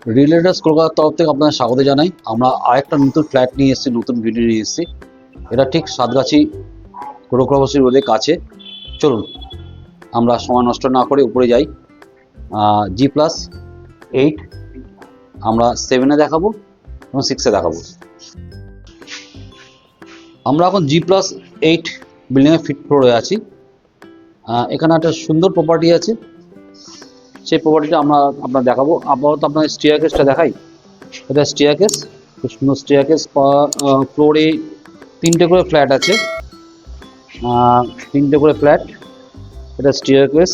রিয়েলিটাস কলকাতার তরফ থেকে আপনাদের স্বাগত জানাই। আমরা আরেকটা নতুন ফ্ল্যাট নিয়ে এসেছি, নতুন ভিডিও নিয়ে এসেছি। এটা ঠিক সাতগাছি গোরক্ষাবাসী রোডের কাছে। চলুন আমরা সময় নষ্ট না করে উপরে যাই। G+8 আমরা 7-এ দেখাবো এবং 6-এ দেখাবো। আমরা এখন G+8 বিল্ডিংয়ে ফিফথ ফ্লোরে আছি। এখানে একটা সুন্দর প্রপার্টি আছে, সেই প্রপার্টিটা আমরা আপনার দেখাবো। আপাতত আপনার স্টেয়ারকেসটা দেখাই। এটা স্টেয়ারকেস, খুব সুন্দর স্টেয়ারকেস। ফ্লোরে 3টে করে ফ্ল্যাট আছে, 3টে করে ফ্ল্যাট। এটা স্টেয়ারকেস,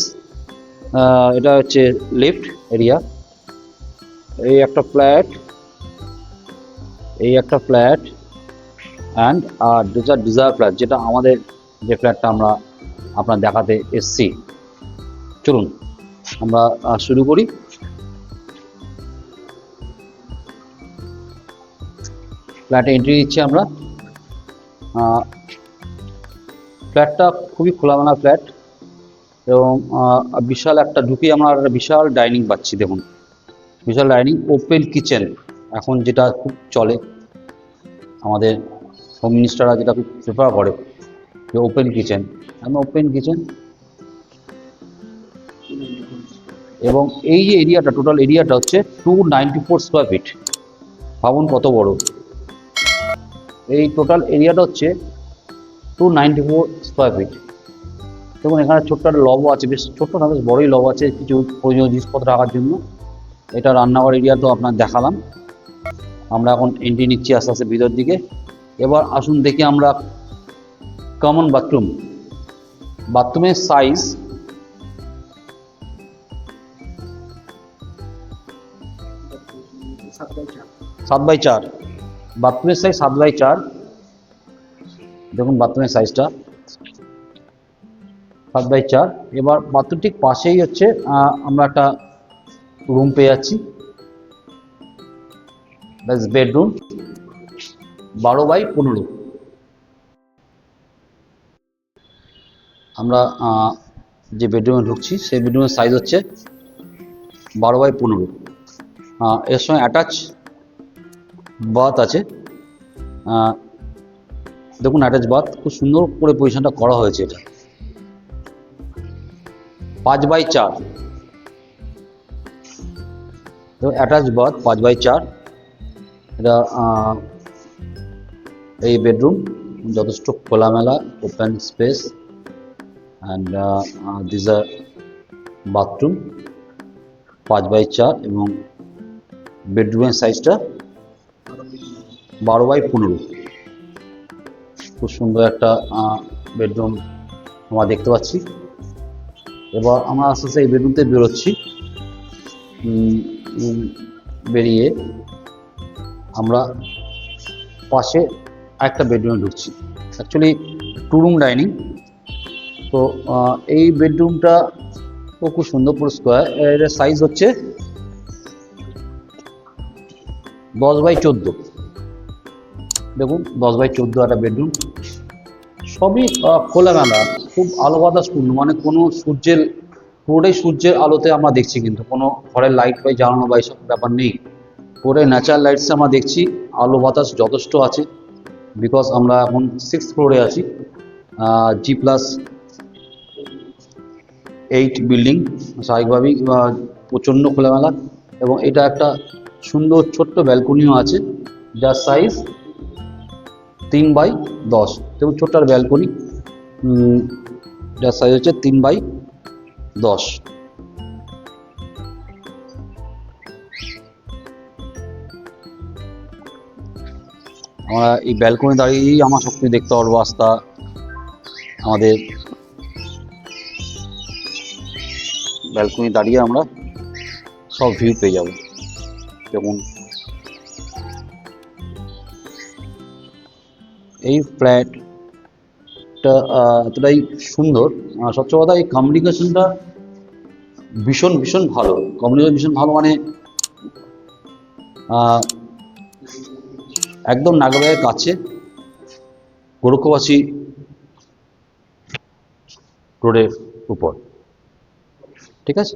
এটা হচ্ছে লিফট এরিয়া। এই একটা ফ্ল্যাট, এই একটা ফ্ল্যাট অ্যান্ড ডিজায়ার ফ্ল্যাট, যেটা আমাদের যে ফ্ল্যাটটা আমরা আপনার দেখাতে এসছি। চলুন আমরা শুরু করি। ফ্ল্যাটে এন্ট্রি দিচ্ছি আমরা। ফ্ল্যাটটা খুবই খোলামেলা ফ্ল্যাট এবং বিশাল একটা ঢুকে আমরা একটা বিশাল ডাইনিং পাচ্ছি। দেখুন, বিশাল ডাইনিং, ওপেন কিচেন এখন যেটা খুব চলে, আমাদের হোম মিনিস্টাররা যেটা খুব প্রেফার করে যে ওপেন কিচেন। আমরা ওপেন কিচেন এবং এই যে এরিয়াটা, টোটাল এরিয়াটা হচ্ছে 294 স্কোয়ার ফিট। ভাবুন কত বড় এই টোটাল এরিয়াটা হচ্ছে 294 স্কোয়ার ফিট। দেখুন এখানে ছোট্ট একটা লব আছে, বেশ ছোট্ট না, বেশ বড়ই লব আছে কিছু প্রয়োজনীয় জিনিসপত্র রাখার জন্য। এটা রান্নাঘর এরিয়া তো আপনার দেখালাম। আমরা এখন এন্ট্রি নিচ্ছি আস্তে আস্তে ভিতর দিকে। এবার আসুন দেখি আমরা কমন বাথরুম। বাথরুমের সাইজ 7x4। বাথরুমের সাইজ 7x4। দেখুন বাথরুমের সাইজটা 7x4। এবার বাথরুম ঠিক পাশেই হচ্ছে আমরা একটা রুম পেয়ে যাচ্ছি, বেডরুম 12x15। আমরা যে বেডরুমে ঢুকছি সেই বেডরুমের সাইজ হচ্ছে 12x15। এর সঙ্গে অ্যাটাচ বাথ আছে। দেখুন অ্যাটাচ বাথ খুব সুন্দর করে পজিশনটা করা হয়েছে। এটা 5x4, অ্যাটাচ বাথ 5x4। এটা এই বেডরুম যথেষ্ট খোলামেলা, open space and this are bathroom 5x4 এবং বেডরুমের সাইজটা 12x15। খুব সুন্দর একটা বেডরুম আমরা দেখতে পাচ্ছি। এবার আমরা আস্তে আস্তে এই বেডরুমতে বেরোচ্ছি। বেরিয়ে আমরা পাশে একটা বেডরুমে ঢুকছি। Actually 2 room dining. তো এই বেডরুমটা খুব সুন্দর পুরো স্কোয়ার। এর সাইজ হচ্ছে 10x14। দেখুন 10x14 একটা বেডরুম। সবই খোলামেলা, খুব আলো বাতাসপূর্ণ, মানে কোনো সূর্যের, পুরোটাই সূর্যের আলোতে আমরা দেখছি, কিন্তু কোনো ঘরের লাইট ফাইট জ্বালানো বা এইসব ব্যাপার নেই। পুরো ন্যাচারাল লাইটসে আমরা দেখছি, আলো বাতাস যথেষ্ট আছে। বিকজ আমরা এখন 6th ফ্লোরে আছি, G+8 বিল্ডিং। স্বাভাবিকভাবেই প্রচণ্ড খোলামেলা এবং এটা একটা সুন্দর ছোট্ট ব্যালকনিও আছে, যার সাইজ 3x10। এবং ছোট্ট আর ব্যালকনি, যার সাইজ হচ্ছে 3x10। আমরা এই ব্যালকনি দাঁড়িয়েই আমার সবকিছু দেখতে পারবো। রাস্তা, আমাদের ব্যালকনি দাঁড়িয়ে আমরা সব ভিউ পেয়ে যাব। যেমন এই ফ্ল্যাটটা এতটাই সুন্দর। সবচেয়ে কথা, এই কমিউনিকেশনটা ভীষণ ভীষণ ভালো। কমিউনিকেশন ভীষণ ভালো, মানে একদম নাগরবাজারের কাছে, গোরক্ষবাসী রোডের উপর। ঠিক আছে।